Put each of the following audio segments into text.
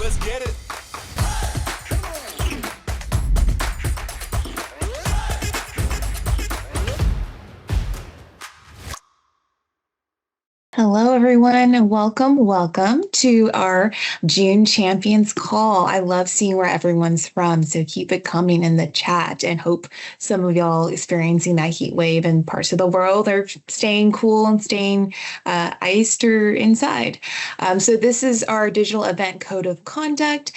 Let's get it. Hello, everyone, and welcome to our June Champions Call. I love seeing where everyone's from, so keep it coming in the chat and hope some of y'all experiencing that heat wave in parts of the world are staying cool and staying iced or inside. So this is our digital event code of conduct.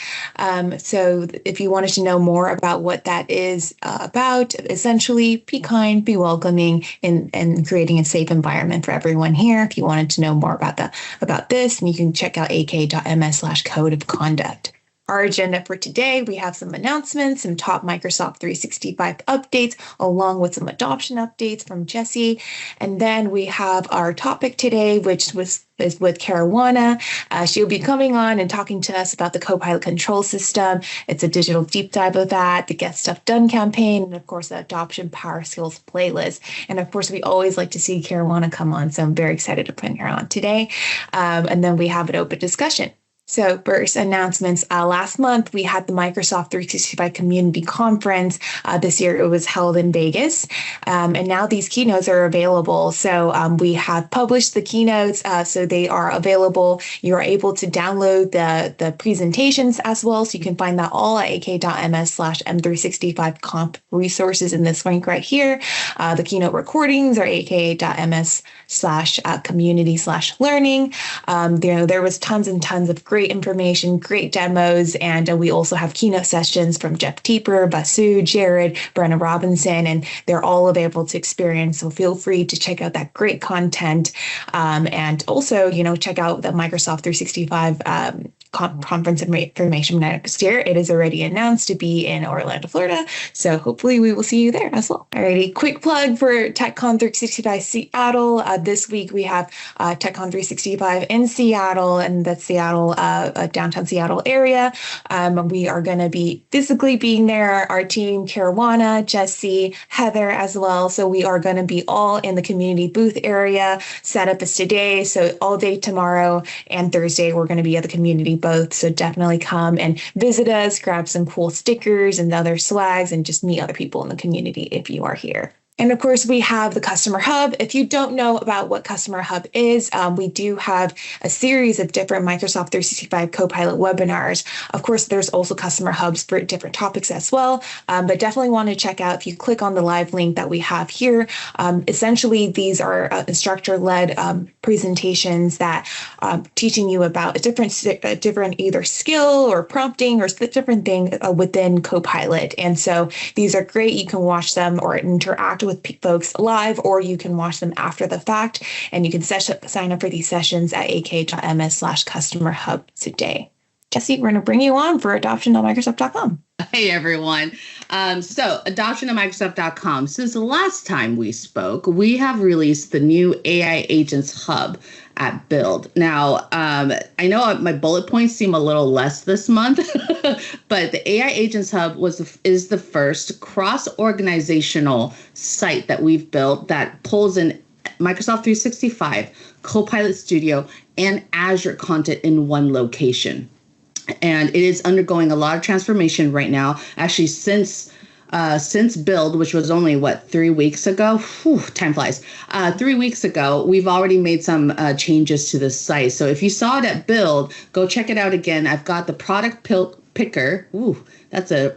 So if you wanted to know more about what that is about, essentially be kind, be welcoming, and creating a safe environment for everyone here. If you wanted to know more about this, and you can check out ak.ms/code of conduct. Our agenda for today, we have some announcements, some top Microsoft 365 updates, along with some adoption updates from Jesse. And then we have our topic today, which is with Karuana. She'll be coming on and talking to us about the Copilot Control System. It's a digital deep dive of that, the Get Stuff Done campaign, and of course, the Adoption Power Skills playlist. And of course, we always like to see Karuana come on, so I'm very excited to bring her on today. And then we have an open discussion. So first announcements, last month we had the Microsoft 365 Community Conference. This year it was held in Vegas. And now these keynotes are available. So we have published the keynotes, so they are available. You are able to download the presentations as well. So you can find that all at ak.ms/m365conf resources in this link right here. The keynote recordings are ak.ms/community/learning. There was tons and tons of great information, great demos, and we also have keynote sessions from Jeff Teeper, Basu, Jared, Brenna Robinson, and they're all available to experience. So feel free to check out that great content, and also, check out the Microsoft 365 conference information next year. It is already announced to be in Orlando, Florida. So hopefully we will see you there as well. Alrighty, quick plug for TechCon 365 Seattle. This week we have TechCon 365 in Seattle, and that's Seattle, downtown Seattle area. We are going to be physically being there. Our team, Karuana, Jesse, Heather as well. So we are going to be all in the community booth area. Setup is today. So all day tomorrow and Thursday, we're going to be at the community both. So definitely come and visit us, grab some cool stickers and other swags, and just meet other people in the community if you are here. And of course, we have the Customer Hub. If you don't know about what Customer Hub is, we do have a series of different Microsoft 365 Copilot webinars. Of course, there's also Customer Hubs for different topics as well, but definitely want to check out if you click on the live link that we have here. Essentially, these are instructor-led presentations that teaching you about a different either skill or prompting or different thing within Copilot. And so these are great. You can watch them or interact with folks live, or you can watch them after the fact, and you can sign up for these sessions at ak.ms/customer hub today. Jesse, we're going to bring you on for adoption.microsoft.com. Hey, everyone. So adoption.microsoft.com. Since the last time we spoke, we have released the new AI Agents Hub at Build. Now, I know my bullet points seem a little less this month, but the AI Agents Hub is the first cross-organizational site that we've built that pulls in Microsoft 365, Copilot Studio, and Azure content in one location. And it is undergoing a lot of transformation right now. Actually, since Build, which was only 3 weeks ago, time flies. 3 weeks ago, we've already made some changes to the site. So if you saw it at Build, go check it out again. I've got the product picker. That's a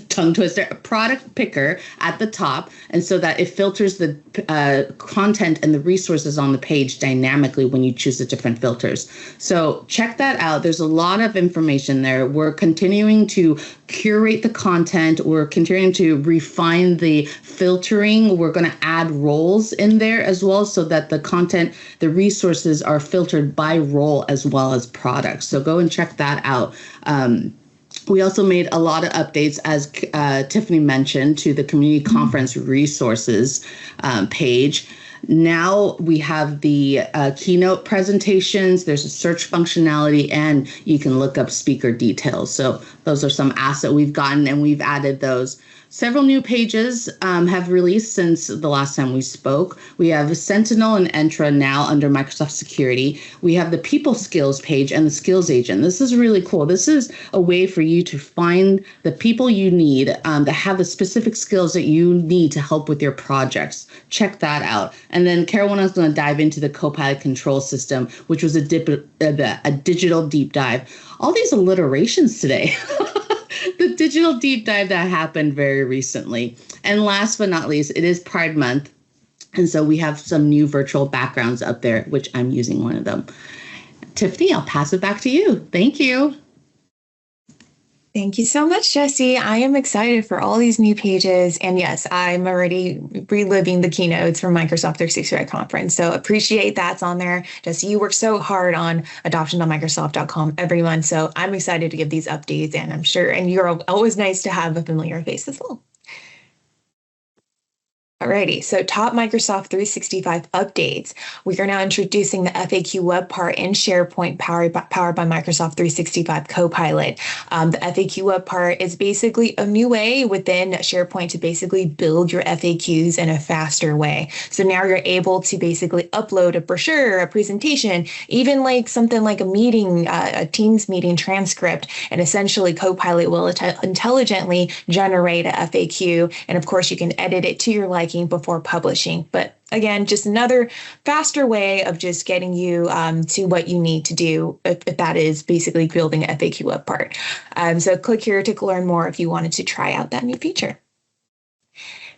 tongue twister. A product picker at the top, and so that it filters the content and the resources on the page dynamically when you choose the different filters. So check that out. There's a lot of information there. We're continuing to curate the content. We're continuing to refine the filtering. We're going to add roles in there as well, so that the content, the resources are filtered by role as well as products. So go and check that out. We also made a lot of updates, as Tiffany mentioned, to the community conference resources page. Now we have the keynote presentations, there's a search functionality, and you can look up speaker details. So those are some assets we've gotten, and we've added those. Several new pages have released since the last time we spoke. We have Sentinel and Entra now under Microsoft Security. We have the People Skills page and the Skills Agent. This is really cool. This is a way for you to find the people you need that have the specific skills that you need to help with your projects. Check that out. And then Karuana is going to dive into the Copilot Control System, which was a digital deep dive. All these alliterations today. The digital deep dive that happened very recently. And last but not least, it is Pride Month. And so we have some new virtual backgrounds up there, which I'm using one of them. Tiffany, I'll pass it back to you. Thank you. Thank you so much, Jessie. I am excited for all these new pages. And yes, I'm already reliving the keynotes from Microsoft 365 conference. So appreciate that's on there. Jessie, you work so hard on adoption.microsoft.com every month. So I'm excited to give these updates, and I'm sure, and you're always nice to have a familiar face as well. Alrighty, so top Microsoft 365 updates. We are now introducing the FAQ web part in SharePoint powered by Microsoft 365 Copilot. The FAQ web part is basically a new way within SharePoint to basically build your FAQs in a faster way. So now you're able to basically upload a brochure, a presentation, even like something like a meeting, a Teams meeting transcript, and essentially Copilot will intelligently generate a FAQ. And of course, you can edit it to your liking before publishing. But again, just another faster way of just getting you to what you need to do, if that is basically building an FAQ web part. So click here to learn more if you wanted to try out that new feature.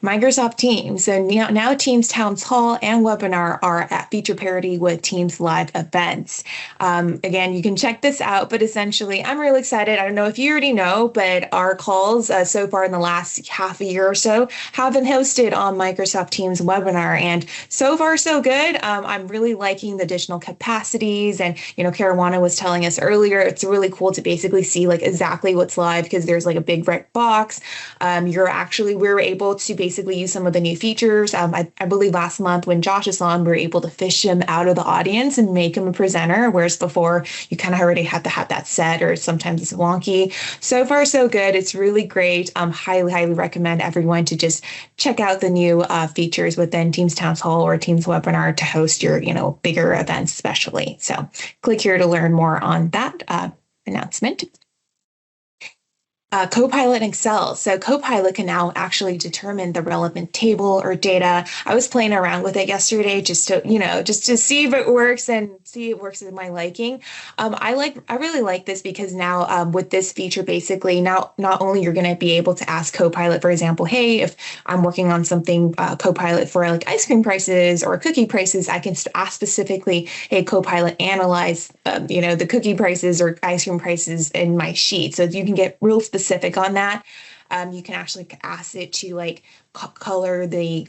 Microsoft Teams. So now Teams Town Hall and Webinar are at feature parity with Teams live events. Again, you can check this out, but essentially I'm really excited. I don't know if you already know, but our calls so far in the last half a year or so have been hosted on Microsoft Teams Webinar, and so far so good. I'm really liking the additional capacities, and Karuana was telling us earlier, it's really cool to basically see like exactly what's live because there's like a big red box. We were able to basically use some of the new features. I believe last month when Josh is on, we were able to fish him out of the audience and make him a presenter, whereas before you kind of already had to have that set, or sometimes it's wonky. So far, so good. It's really great. Highly, highly recommend everyone to just check out the new features within Teams Town Hall or Teams Webinar to host your, bigger events, especially. So click here to learn more on that announcement. Copilot Excel. So Copilot can now actually determine the relevant table or data. I was playing around with it yesterday just to see if it works and see if it works in my liking. I really like this because now with this feature, basically now not only you're going to be able to ask Copilot, for example, hey, if I'm working on something Copilot for like ice cream prices or cookie prices, I can ask specifically, hey, Copilot, analyze the cookie prices or ice cream prices in my sheet. So you can get real specific on that. You can actually ask it to like color the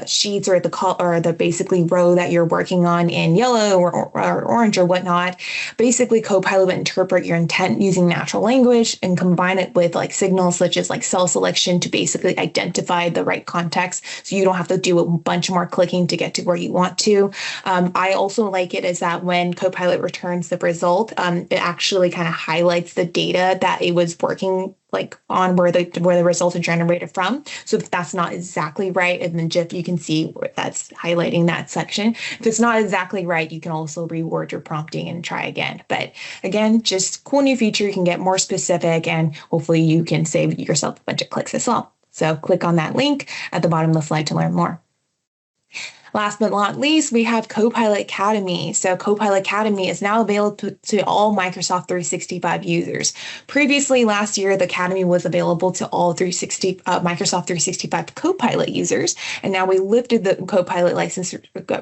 sheets or the basically row that you're working on in yellow or orange or whatnot. Basically, Copilot will interpret your intent using natural language and combine it with like signals such as like cell selection to basically identify the right context, so you don't have to do a bunch more clicking to get to where you want to. I also like it is that when Copilot returns the result, it actually kind of highlights the data that it was working like on where the results are generated from. So if that's not exactly right, in the GIF, you can see where that's highlighting that section. If it's not exactly right, you can also reword your prompting and try again. But again, just cool new feature. You can get more specific, and hopefully you can save yourself a bunch of clicks as well. So click on that link at the bottom of the slide to learn more. Last but not least, we have Copilot Academy. So Copilot Academy is now available to all Microsoft 365 users. Previously, last year, the Academy was available to all Microsoft 365 Copilot users. And now we lifted the Copilot license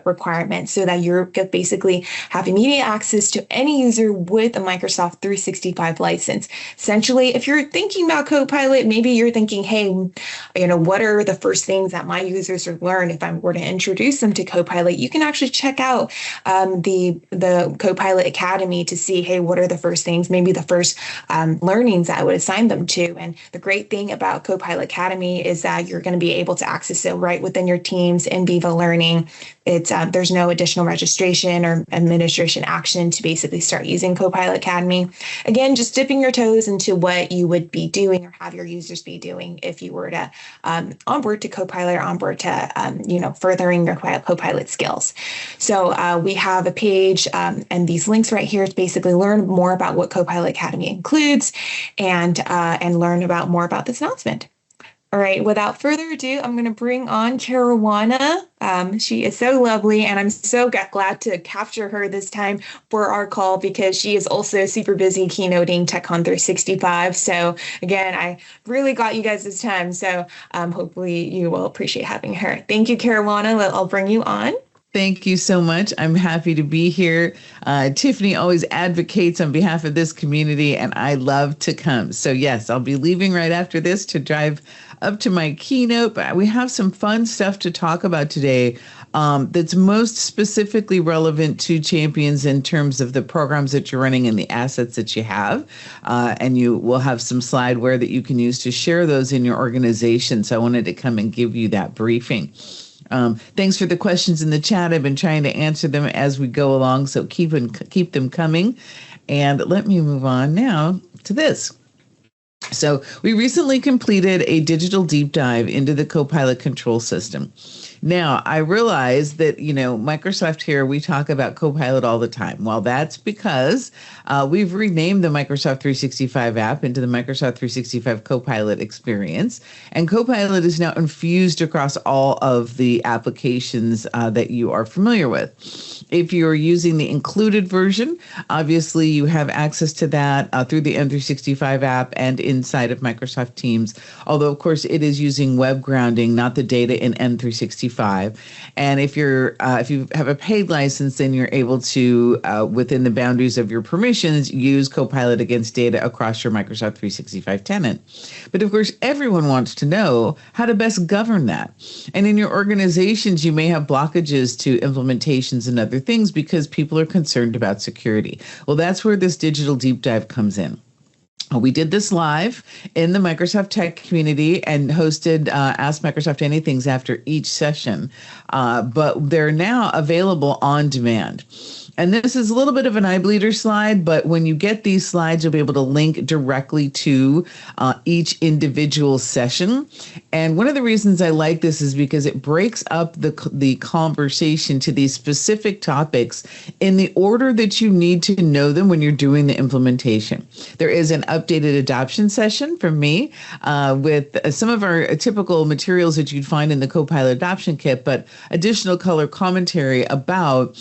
requirement so that you basically have immediate access to any user with a Microsoft 365 license. Essentially, if you're thinking about Copilot, maybe you're thinking, hey, what are the first things that my users would learn if I were to introduce them to Copilot? You can actually check out the Copilot Academy to see, hey, what are the first things, maybe the first learnings that I would assign them to. And the great thing about Copilot Academy is that you're going to be able to access it right within your teams in Viva Learning. there's no additional registration or administration action to basically start using Copilot Academy. Again, just dipping your toes into what you would be doing or have your users be doing if you were to onboard to Copilot or onboard to furthering your Copilot skills. So we have a page and these links right here to basically learn more about what Copilot Academy includes and learn about more about this announcement. All right, without further ado, I'm going to bring on Karuana. She is so lovely, and I'm so glad to capture her this time for our call because she is also super busy keynoting TechCon 365. So again, I really got you guys this time. So hopefully you will appreciate having her. Thank you, Karuana. I'll bring you on. Thank you so much. I'm happy to be here. Tiffany always advocates on behalf of this community, and I love to come. So yes, I'll be leaving right after this to drive up to my keynote, but we have some fun stuff to talk about today that's most specifically relevant to champions in terms of the programs that you're running and the assets that you have. And you will have some slideware that you can use to share those in your organization. So I wanted to come and give you that briefing. Thanks for the questions in the chat. I've been trying to answer them as we go along, so keep them coming. And let me move on now to this. So we recently completed a digital deep dive into the Copilot Control System. Now, I realize that, Microsoft here, we talk about Copilot all the time. Well, that's because we've renamed the Microsoft 365 app into the Microsoft 365 Copilot experience. And Copilot is now infused across all of the applications that you are familiar with. If you're using the included version, obviously you have access to that through the M365 app and inside of Microsoft Teams. Although, of course, it is using web grounding, not the data in M365. And if you have a paid license, then you're able to, within the boundaries of your permissions, use Copilot against data across your Microsoft 365 tenant. But of course, everyone wants to know how to best govern that. And in your organizations, you may have blockages to implementations and other things because people are concerned about security. Well, that's where this digital deep dive comes in. We did this live in the Microsoft Tech community and hosted Ask Microsoft Anythings after each session, but they're now available on demand. And this is a little bit of an eye bleeder slide, but when you get these slides, you'll be able to link directly to each individual session. And one of the reasons I like this is because it breaks up the conversation to these specific topics in the order that you need to know them when you're doing the implementation. There is an updated adoption session from me with some of our typical materials that you'd find in the Copilot Adoption Kit, but additional color commentary about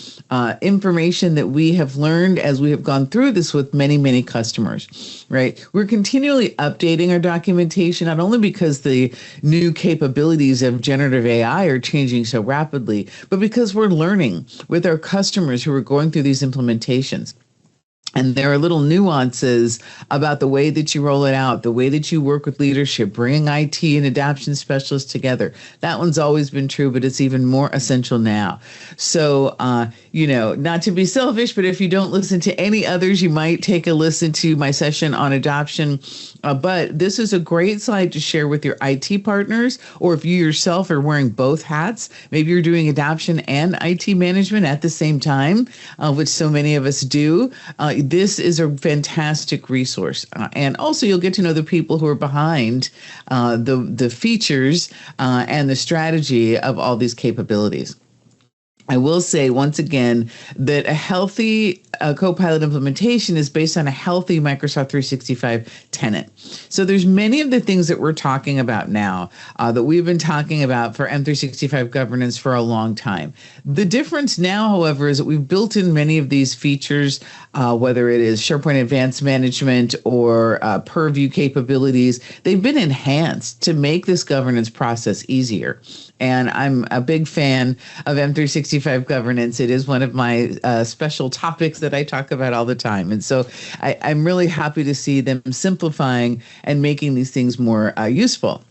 information that we have learned as we have gone through this with many, many customers, right? We're continually updating our documentation, not only because the new capabilities of generative AI are changing so rapidly, but because we're learning with our customers who are going through these implementations. And there are little nuances about the way that you roll it out, the way that you work with leadership, bringing IT and adoption specialists together. That one's always been true, but it's even more essential now. So, not to be selfish, but if you don't listen to any others, you might take a listen to my session on adoption. But this is a great slide to share with your IT partners, or if you yourself are wearing both hats, maybe you're doing adoption and IT management at the same time, which so many of us do. This is a fantastic resource. And also you'll get to know the people who are behind the features and the strategy of all these capabilities. I will say once again that a healthy Copilot implementation is based on a healthy Microsoft 365 tenant. So there's many of the things that we're talking about now that we've been talking about for M365 governance for a long time. The difference now, however, is that we've built in many of these features, whether it is SharePoint Advanced Management or Purview capabilities. They've been enhanced to make this governance process easier. And I'm a big fan of M365 governance. It is one of my special topics that I talk about all the time. And so I'm really happy to see them simplifying and making these things more useful.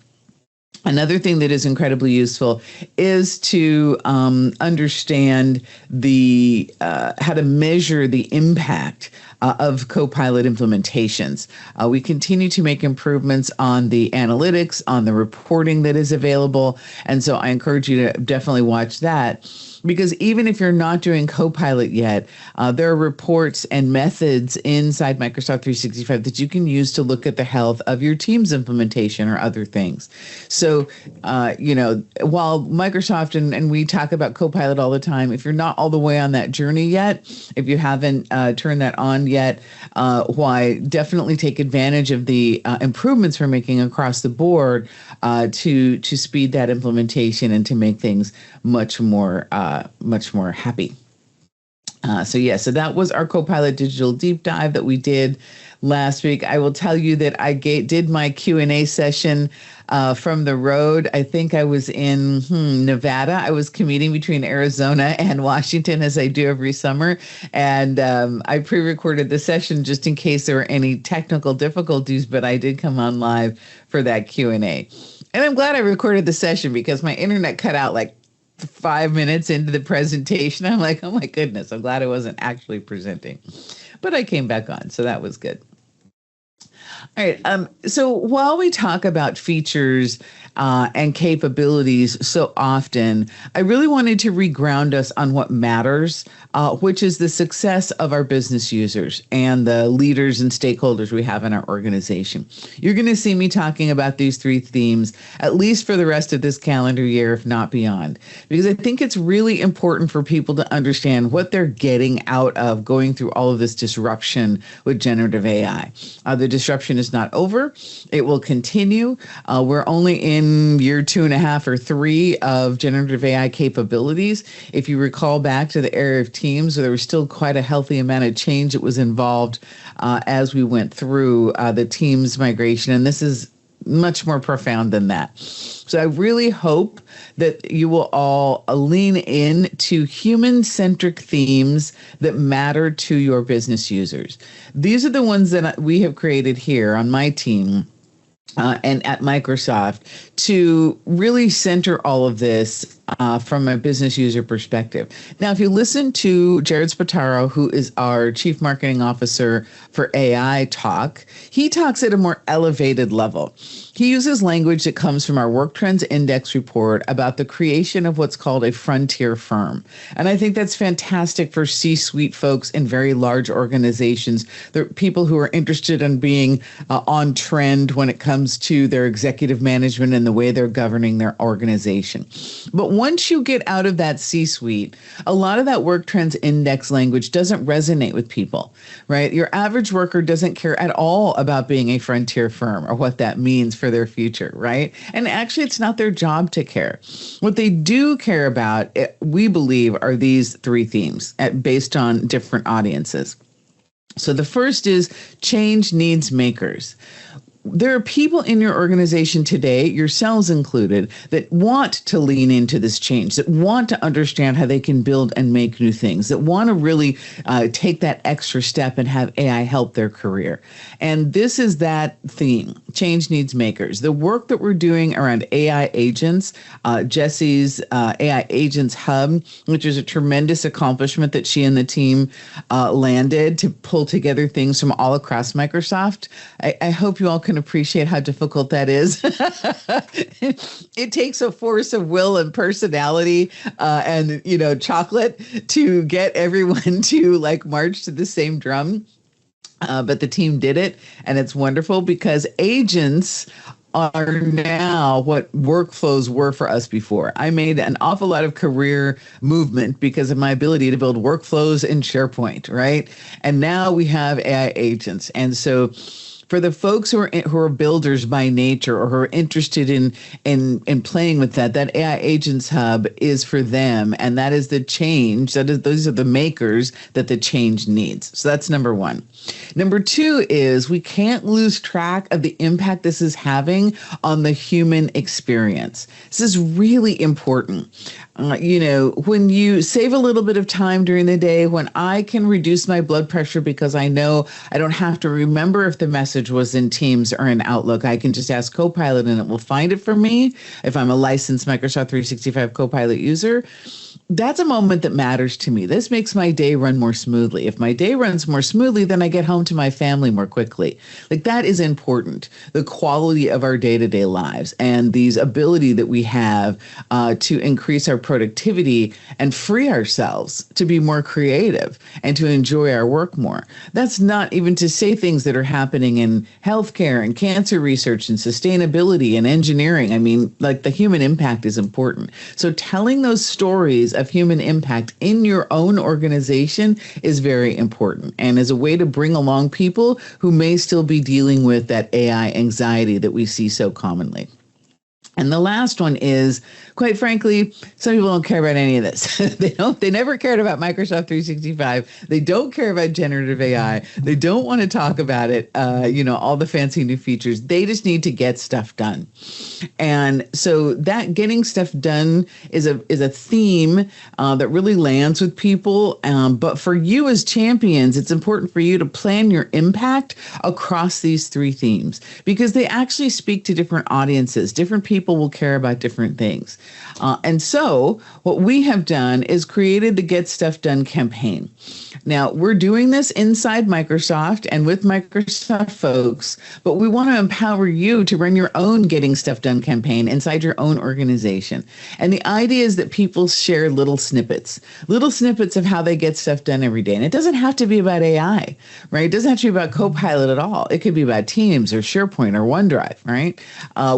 Another thing that is incredibly useful is to understand the how to measure the impact of Copilot implementations. We continue to make improvements on the analytics, on the reporting that is available, and so I encourage you to definitely watch that. Because even if you're not doing Copilot yet, there are reports and methods inside Microsoft 365 that you can use to look at the health of your team's implementation or other things. So, while Microsoft and we talk about Copilot all the time, if you're not all the way on that journey yet, if you haven't turned that on yet, why definitely take advantage of the improvements we're making across the board to speed that implementation and to make things much more happy. So that was our Copilot Digital Deep Dive that we did last week. I will tell you that I did my Q&A session from the road. I think I was in Nevada. I was commuting between Arizona and Washington, as I do every summer. And I pre-recorded the session just in case there were any technical difficulties, but I did come on live for that Q&A. And I'm glad I recorded the session because my internet cut out like 5 minutes into the presentation. I'm like, oh my goodness, I'm glad I wasn't actually presenting. But I came back on, so that was good. All right. So while we talk about features and capabilities so often, I really wanted to reground us on what matters, which is the success of our business users and the leaders and stakeholders we have in our organization. You're going to see me talking about these three themes, at least for the rest of this calendar year, if not beyond, because I think it's really important for people to understand what they're getting out of going through all of this disruption with generative AI. The disruption is not over. It will continue. We're only in year 2.5 or 3 of generative AI capabilities. If you recall back to the era of Teams, there was still quite a healthy amount of change that was involved as we went through the Teams migration. And this is much more profound than that. So I really hope that you will all lean in to human-centric themes that matter to your business users. These are the ones that we have created here on my team and at Microsoft to really center all of this from a business user perspective. Now, if you listen to Jared Spataro, who is our Chief Marketing Officer for AI Talk, he talks at a more elevated level. He uses language that comes from our Work Trends Index report about the creation of what's called a frontier firm. And I think that's fantastic for C-suite folks in very large organizations. They're people who are interested in being on trend when it comes to their executive management and the way they're governing their organization. But once you get out of that C-suite, a lot of that Work Trends Index language doesn't resonate with people, right? Your average worker doesn't care at all about being a frontier firm or what that means for their future, right? And actually, it's not their job to care. What they do care about, we believe, are these three themes based on different audiences. So the first is change needs makers. There are people in your organization today, yourselves included, that want to lean into this change, that want to understand how they can build and make new things, that want to really take that extra step and have AI help their career. And this is that theme, change needs makers. The work that we're doing around AI agents, Jessie's AI Agents Hub, which is a tremendous accomplishment that she and the team landed to pull together things from all across Microsoft. I hope you all can appreciate how difficult that is. It takes a force of will and personality and, chocolate to get everyone to march to the same drum. But the team did it, and it's wonderful because agents are now what workflows were for us before. I made an awful lot of career movement because of my ability to build workflows in SharePoint, right? And now we have AI agents. And so for the folks who are builders by nature or who are interested in playing with that AI Agents Hub is for them, and that is the change. Those are the makers that the change needs. So that's number one. Number two is we can't lose track of the impact this is having on the human experience. This is really important. When you save a little bit of time during the day, when I can reduce my blood pressure because I know I don't have to remember if the message was in Teams or in Outlook, I can just ask Copilot and it will find it for me. If I'm a licensed Microsoft 365 Copilot user, that's a moment that matters to me. This makes my day run more smoothly. If my day runs more smoothly, then I get home to my family more quickly. Like, that is important. The quality of our day-to-day lives and these ability that we have to increase our productivity and free ourselves to be more creative and to enjoy our work more. That's not even to say things that are happening in healthcare and cancer research and sustainability and engineering. I mean, like, the human impact is important. So telling those stories of human impact in your own organization is very important, and as a way to bring along people who may still be dealing with that AI anxiety that we see so commonly. And the last one is, quite frankly, some people don't care about any of this. They never cared about Microsoft 365. They don't care about generative AI. They don't want to talk about it, all the fancy new features. They just need to get stuff done. And so that getting stuff done is a theme that really lands with people. But for you as champions, it's important for you to plan your impact across these three themes, because they actually speak to different audiences. Different people will care about different things. And so what we have done is created the Get Stuff Done campaign. Now, we're doing this inside Microsoft and with Microsoft folks, but we want to empower you to run your own Getting Stuff Done campaign inside your own organization. And the idea is that people share little snippets of how they get stuff done every day. And it doesn't have to be about AI, right? It doesn't have to be about Copilot at all. It could be about Teams or SharePoint or OneDrive, right?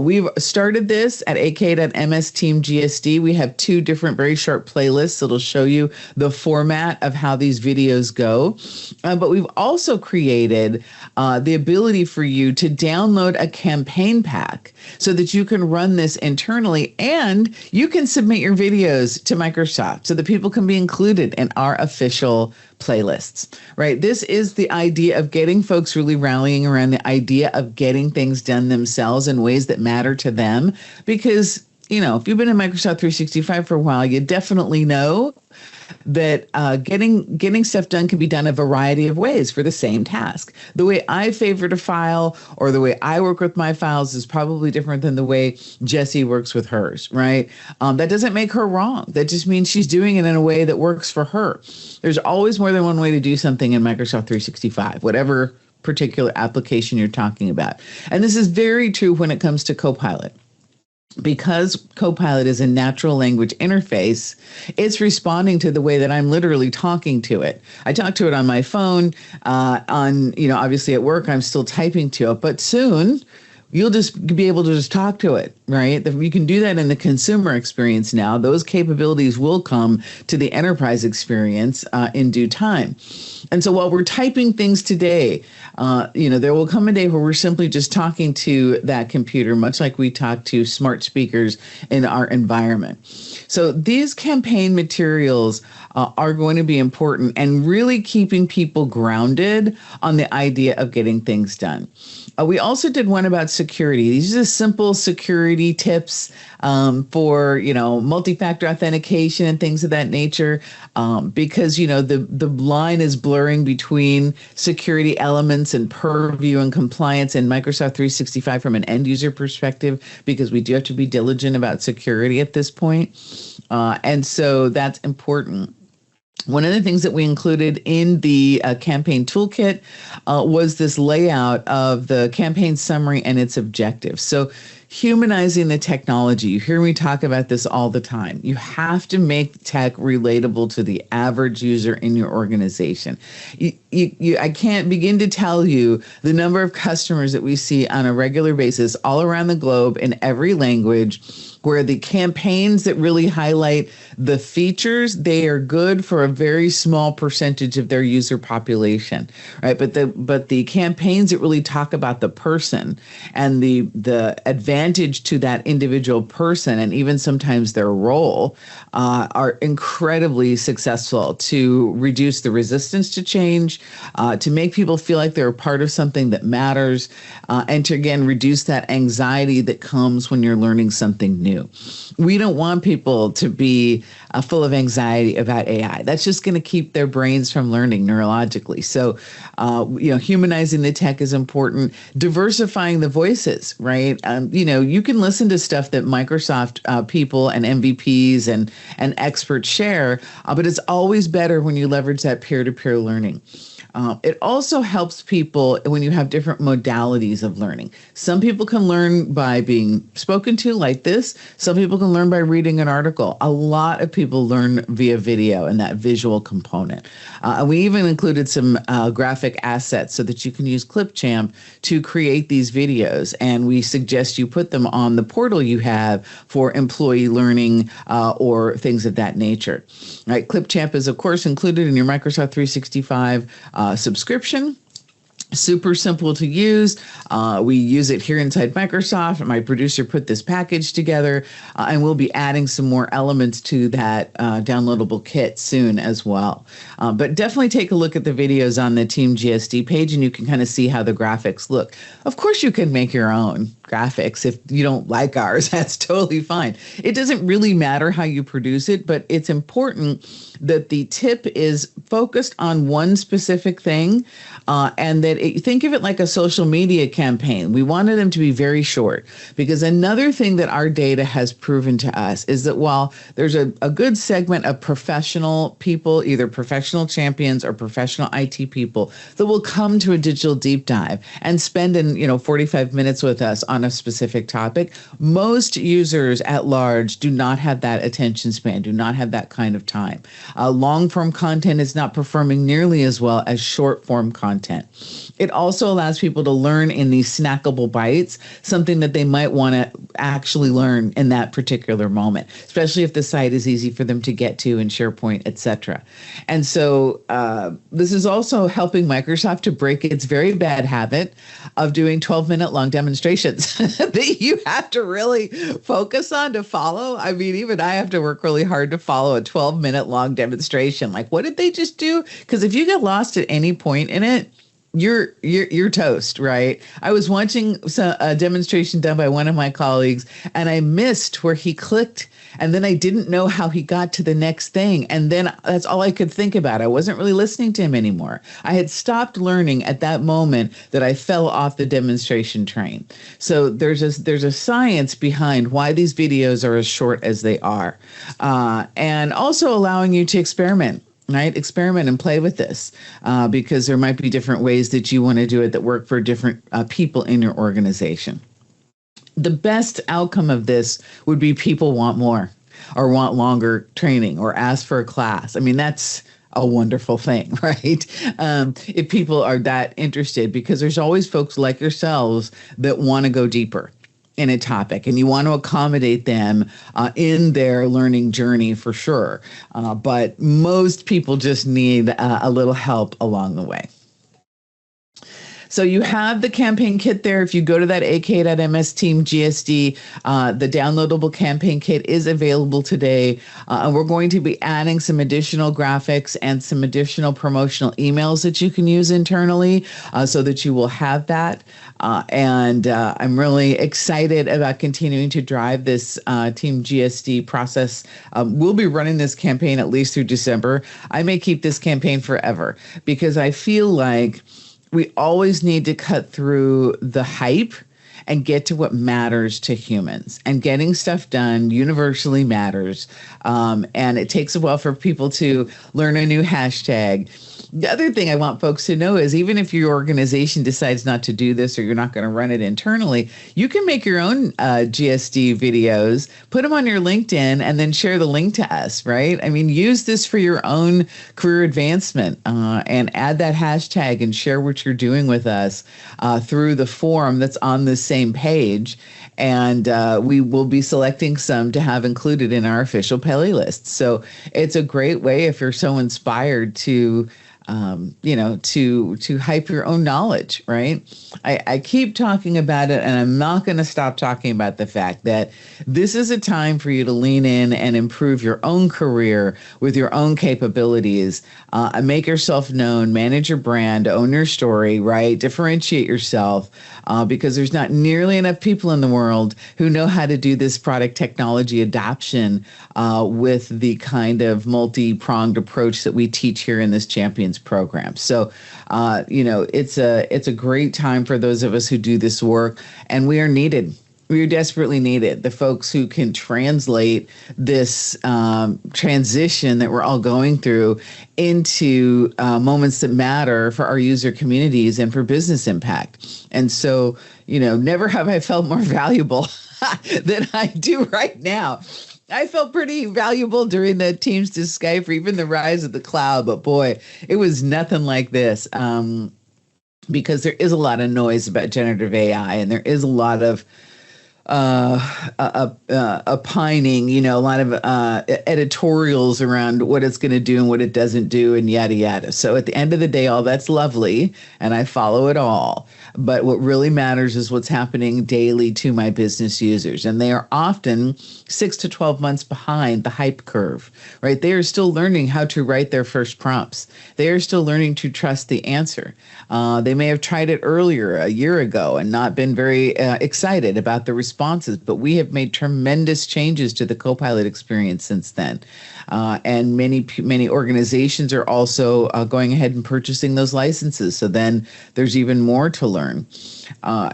We've started this at ak.ms/team-gsd. We have 2 different very short playlists that'll show you the format of how these videos go. But we've also created the ability for you to download a campaign pack so that you can run this internally, and you can submit your videos to Microsoft so that people can be included in our official playlists, right? This is the idea of getting folks really rallying around the idea of getting things done themselves in ways that matter to them. Because, if you've been in Microsoft 365 for a while, you definitely know that getting stuff done can be done a variety of ways for the same task. The way I favorite a file or the way I work with my files is probably different than the way Jessie works with hers, right? That doesn't make her wrong. That just means she's doing it in a way that works for her. There's always more than one way to do something in Microsoft 365, whatever particular application you're talking about. And this is very true when it comes to Copilot. Because Copilot is a natural language interface, it's responding to the way that I'm literally talking to it. I talk to it on my phone, obviously at work, I'm still typing to it, but soon you'll just be able to just talk to it, right? You can do that in the consumer experience now. Those capabilities will come to the enterprise experience in due time. And so while we're typing things today, there will come a day where we're simply just talking to that computer, much like we talk to smart speakers in our environment. So these campaign materials are going to be important and really keeping people grounded on the idea of getting things done. We also did one about security. These are just simple security tips for, multi-factor authentication and things of that nature, because, the line is blurring between security elements and purview and compliance in Microsoft 365 from an end user perspective, because we do have to be diligent about security at this point. And so that's important. One of the things that we included in the campaign toolkit was this layout of the campaign summary and its objectives. So humanizing the technology. You hear me talk about this all the time. You have to make tech relatable to the average user in your organization. I can't begin to tell you the number of customers that we see on a regular basis all around the globe in every language, where the campaigns that really highlight the features, they are good for a very small percentage of their user population, right? But the campaigns that really talk about the person and the advantage advantage to that individual person and even sometimes their role are incredibly successful to reduce the resistance to change, to make people feel like they're a part of something that matters, and to, again, reduce that anxiety that comes when you're learning something new. We don't want people to be full of anxiety about AI. That's just going to keep their brains from learning neurologically. So, humanizing the tech is important. Diversifying the voices, right? You can listen to stuff that Microsoft people and MVPs and experts share, but it's always better when you leverage that peer-to-peer learning. It also helps people when you have different modalities of learning. Some people can learn by being spoken to like this. Some people can learn by reading an article. A lot of people learn via video and that visual component. We even included some graphic assets so that you can use Clipchamp to create these videos. And we suggest you put them on the portal you have for employee learning or things of that nature. Right? Clipchamp is, of course, included in your Microsoft 365 subscription. Super simple to use. We use it here inside Microsoft. My producer put this package together, and we'll be adding some more elements to that downloadable kit soon as well. But definitely take a look at the videos on the Team GSD page, and you can kind of see how the graphics look. Of course, you can make your own graphics. If you don't like ours, that's totally fine. It doesn't really matter how you produce it, but it's important that the tip is focused on one specific thing, and that think of it like a social media campaign. We wanted them to be very short, because another thing that our data has proven to us is that while there's a good segment of professional people, either professional champions or professional IT people, that will come to a digital deep dive and spend 45 minutes with us on a specific topic, most users at large do not have that attention span, do not have that kind of time. Long-form content is not performing nearly as well as short-form content. It also allows people to learn in these snackable bites, something that they might want to actually learn in that particular moment, especially if the site is easy for them to get to in SharePoint, etc. And so this is also helping Microsoft to break its very bad habit of doing 12-minute long demonstrations that you have to really focus on to follow. I mean, even I have to work really hard to follow a 12-minute long demonstration. Like, what did they just do? Because if you get lost at any point in it, you're toast, right? I was watching a demonstration done by one of my colleagues, and I missed where he clicked, and then I didn't know how he got to the next thing. And then that's all I could think about. I wasn't really listening to him anymore. I had stopped learning at that moment that I fell off the demonstration train. So there's a science behind why these videos are as short as they are, and also allowing you to experiment. Right? Experiment and play with this because there might be different ways that you want to do it that work for different people in your organization. The best outcome of this would be people want more or want longer training or ask for a class. I mean, that's a wonderful thing, right? If people are that interested, because there's always folks like yourselves that want to go deeper in a topic, and you want to accommodate them in their learning journey for sure. But most people just need a little help along the way. So you have the campaign kit there. If you go to that ak.ms Team GSD, the downloadable campaign kit is available today. And we're going to be adding some additional graphics and some additional promotional emails that you can use internally so that you will have that. And I'm really excited about continuing to drive this Team GSD process. We'll be running this campaign at least through December. I may keep this campaign forever because I feel like we always need to cut through the hype and get to what matters to humans. And getting stuff done universally matters. And it takes a while for people to learn a new hashtag. The other thing I want folks to know is even if your organization decides not to do this or you're not going to run it internally, you can make your own GSD videos, put them on your LinkedIn, and then share the link to us, right? I mean, use this for your own career advancement and add that hashtag and share what you're doing with us through the forum that's on the same page. And we will be selecting some to have included in our official playlist. So it's a great way if you're so inspired to to hype your own knowledge, right? I keep talking about it, and I'm not going to stop talking about the fact that this is a time for you to lean in and improve your own career with your own capabilities, make yourself known, manage your brand, own your story, right? Differentiate yourself, because there's not nearly enough people in the world who know how to do this product technology adoption with the kind of multi-pronged approach that we teach here in this Champions program. So, it's a great time for those of us who do this work, and we are needed. We are desperately needed. The folks who can translate this transition that we're all going through into moments that matter for our user communities and for business impact. And so, never have I felt more valuable than I do right now. I felt pretty valuable during the Teams to Skype or even the rise of the cloud, but boy, it was nothing like this, because there is a lot of noise about generative AI, and there is a lot of opining, a lot of editorials around what it's going to do and what it doesn't do and yada, yada. So at the end of the day, all that's lovely, and I follow it all. But what really matters is what's happening daily to my business users. And they are often 6 to 12 months behind the hype curve, right? They are still learning how to write their first prompts. They are still learning to trust the answer. They may have tried it earlier, a year ago, and not been very excited about the responses. But we have made tremendous changes to the Copilot experience since then. And many organizations are also going ahead and purchasing those licenses. So then there's even more to learn.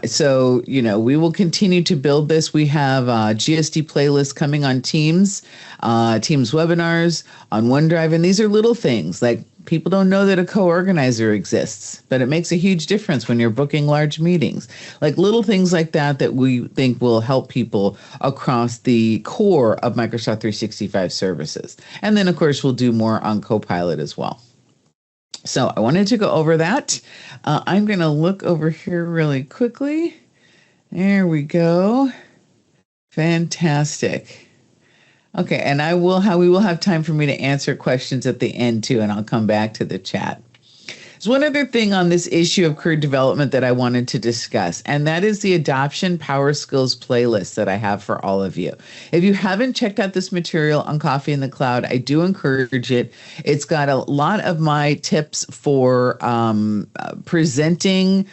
So, we will continue to build this. We have GSD playlists coming on Teams webinars, on OneDrive. And these are little things like people don't know that a co-organizer exists, but it makes a huge difference when you're booking large meetings. Like little things like that we think will help people across the core of Microsoft 365 services. And then, of course, we'll do more on Copilot as well. So I wanted to go over that. I'm going to look over here really quickly. There we go. Fantastic. Okay, and we will have time for me to answer questions at the end too, and I'll come back to the chat. There's one other thing on this issue of career development that I wanted to discuss, and that is the Adoption Power Skills playlist that I have for all of you. If you haven't checked out this material on Coffee in the Cloud, I do encourage it. It's got a lot of my tips for presenting,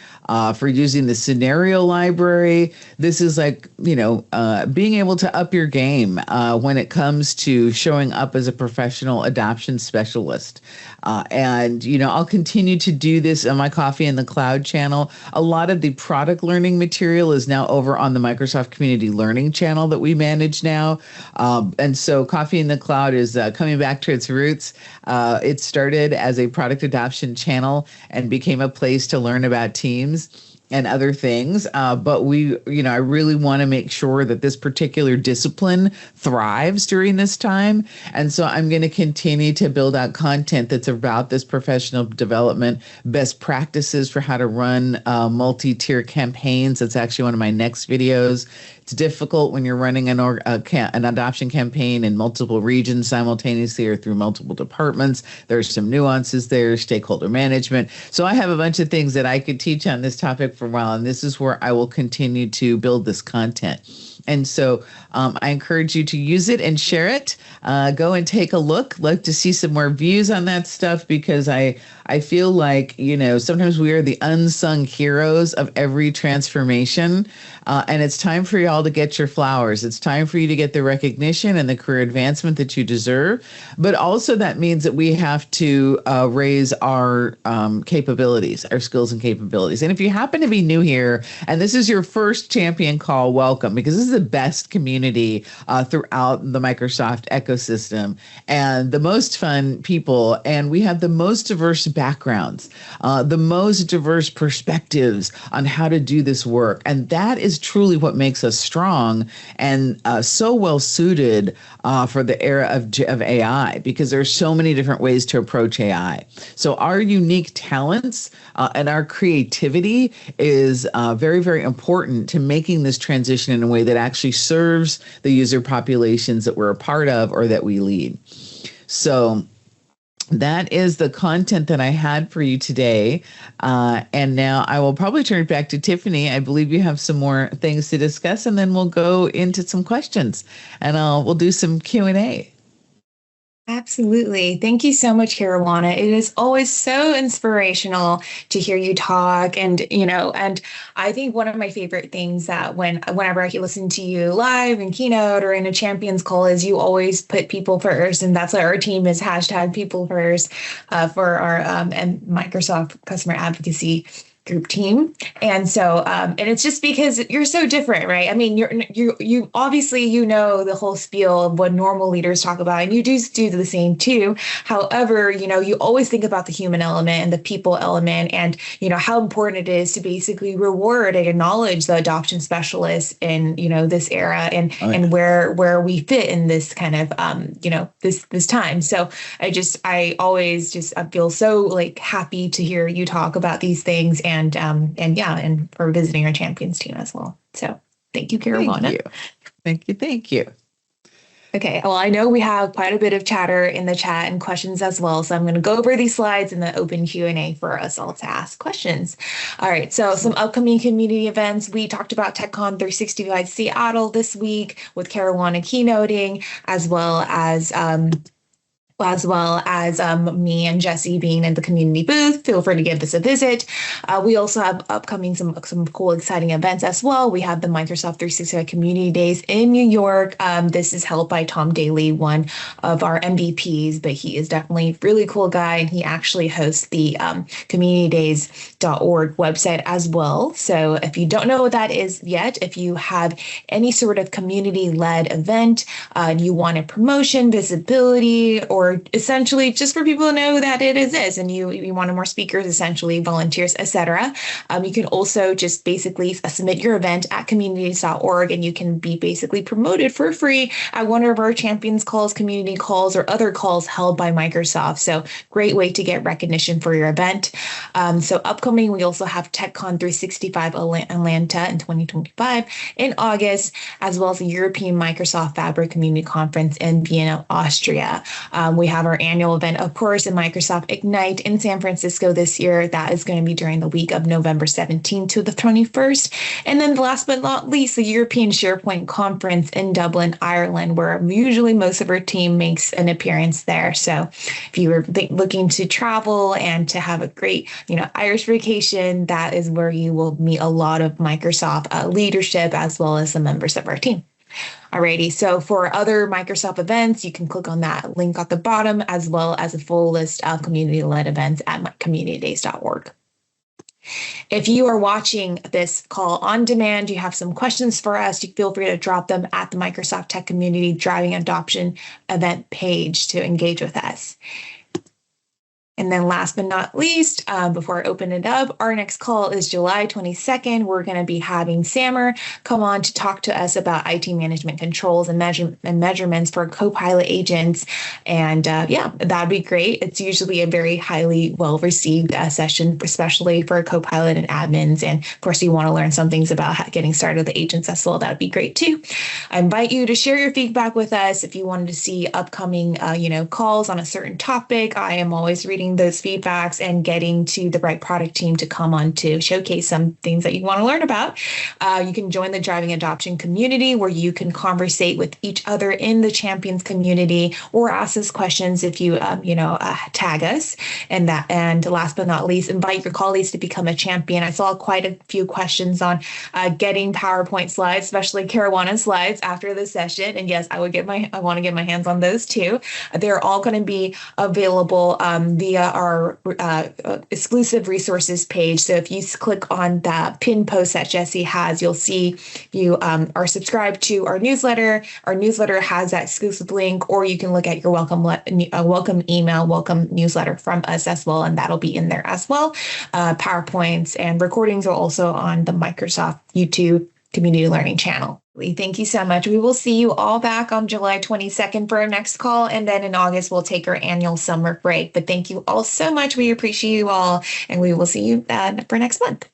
for using the scenario library. This is like, being able to up your game when it comes to showing up as a professional adoption specialist. And I'll continue to do this on my Coffee in the Cloud channel. A lot of the product learning material is now over on the Microsoft Community Learning channel that we manage now. And so Coffee in the Cloud is coming back to its roots. It started as a product adoption channel and became a place to learn about Teams and other things. But I really want to make sure that this particular discipline thrives during this time. And so I'm going to continue to build out content that's about this professional development, best practices for how to run multi-tier campaigns. That's actually one of my next videos. It's difficult when you're running an adoption campaign in multiple regions simultaneously or through multiple departments. There's some nuances there, stakeholder management. So I have a bunch of things that I could teach on this topic for a while, and this is where I will continue to build this content. And so I encourage you to use it and share it. Go and take a look. Like to see some more views on that stuff, because I feel like, sometimes we are the unsung heroes of every transformation. And it's time for y'all to get your flowers. It's time for you to get the recognition and the career advancement that you deserve. But also that means that we have to raise our capabilities, our skills and capabilities. And if you happen to be new here and this is your first champion call, welcome, because this is the best community throughout the Microsoft ecosystem and the most fun people. And we have the most diverse backgrounds, the most diverse perspectives on how to do this work. And that is truly what makes us strong and so well suited for the era of AI, because there are so many different ways to approach AI. So our unique talents and our creativity is very, very important to making this transition in a way that actually serves the user populations that we're a part of or that we lead. So that is the content that I had for you today. And now I will probably turn it back to Tiffany. I believe you have some more things to discuss, and then we'll go into some questions, and we'll do some Q&A. Absolutely. Thank you so much, Karuana. It is always so inspirational to hear you talk. And, and I think one of my favorite things that whenever I listen to you live in keynote or in a champions call is you always put people first. And that's what our team is #people first for our and Microsoft customer advocacy group team. And so, and it's just because you're so different, right? I mean, you obviously, the whole spiel of what normal leaders talk about, and you do the same too. However, you always think about the human element and the people element, and, how important it is to basically reward and acknowledge the adoption specialists in, this era and where we fit in this kind of, this time. So I feel so happy to hear you talk about these things and for visiting our champions team as well. So thank you, Karuana. Thank you. Okay. Well, I know we have quite a bit of chatter in the chat and questions as well. So I'm going to go over these slides and then open Q&A for us all to ask questions. All right. So some upcoming community events. We talked about TechCon 365 Seattle this week with Karuana keynoting, as well as me and Jesse being in the community booth. Feel free to give us a visit. We also have upcoming some cool, exciting events as well. We have the Microsoft 365 Community Days in New York. This is held by Tom Daly, one of our MVPs, but he is definitely a really cool guy, and he actually hosts the communitydays.org website as well. So if you don't know what that is yet, if you have any sort of community-led event, you want a promotion, visibility, or essentially just for people to know that it exists, and you want more speakers, essentially volunteers, etc. You can also just basically submit your event at communities.org, and you can be basically promoted for free at one of our champions calls, community calls, or other calls held by Microsoft. So great way to get recognition for your event. So upcoming, we also have TechCon 365 Atlanta in 2025 in August, as well as the European Microsoft Fabric Community Conference in Vienna, Austria. We have our annual event, of course, in Microsoft Ignite in San Francisco this year. That is going to be during the week of November 17th to the 21st. And then last but not least, the European SharePoint Conference in Dublin, Ireland, where usually most of our team makes an appearance there. So if you were looking to travel and to have a great, Irish vacation, that is where you will meet a lot of Microsoft leadership as well as the members of our team. Alrighty, so for other Microsoft events, you can click on that link at the bottom, as well as a full list of community-led events at communitydays.org. If you are watching this call on demand, you have some questions for us, you feel free to drop them at the Microsoft Tech Community Driving Adoption event page to engage with us. And then last but not least, before I open it up, our next call is July 22nd. We're going to be having Samer come on to talk to us about IT management controls and measurements for Copilot agents. And that'd be great. It's usually a very highly well-received session, especially for Copilot and admins. And of course, you want to learn some things about getting started with the agents as well. That'd be great too. I invite you to share your feedback with us. If you wanted to see upcoming, calls on a certain topic, I am always reading those feedbacks and getting to the right product team to come on to showcase some things that you want to learn about. You can join the Driving Adoption community, where you can conversate with each other in the champions community, or ask us questions if you tag us. And last but not least, invite your colleagues to become a champion. I saw quite a few questions on getting PowerPoint slides, especially Karuana's slides after the session. And yes, I want to get my hands on those too. They're all going to be available via our exclusive resources page. So if you click on that pin post that Jesse has, you'll see you are subscribed to our newsletter. Our newsletter has that exclusive link, or you can look at your welcome email, welcome newsletter from us as well, and that'll be in there as well. PowerPoints and recordings are also on the Microsoft YouTube Community Learning channel. Thank you so much. We will see you all back on July 22nd for our next call. And then in August, we'll take our annual summer break. But thank you all so much. We appreciate you all. And we will see you for next month.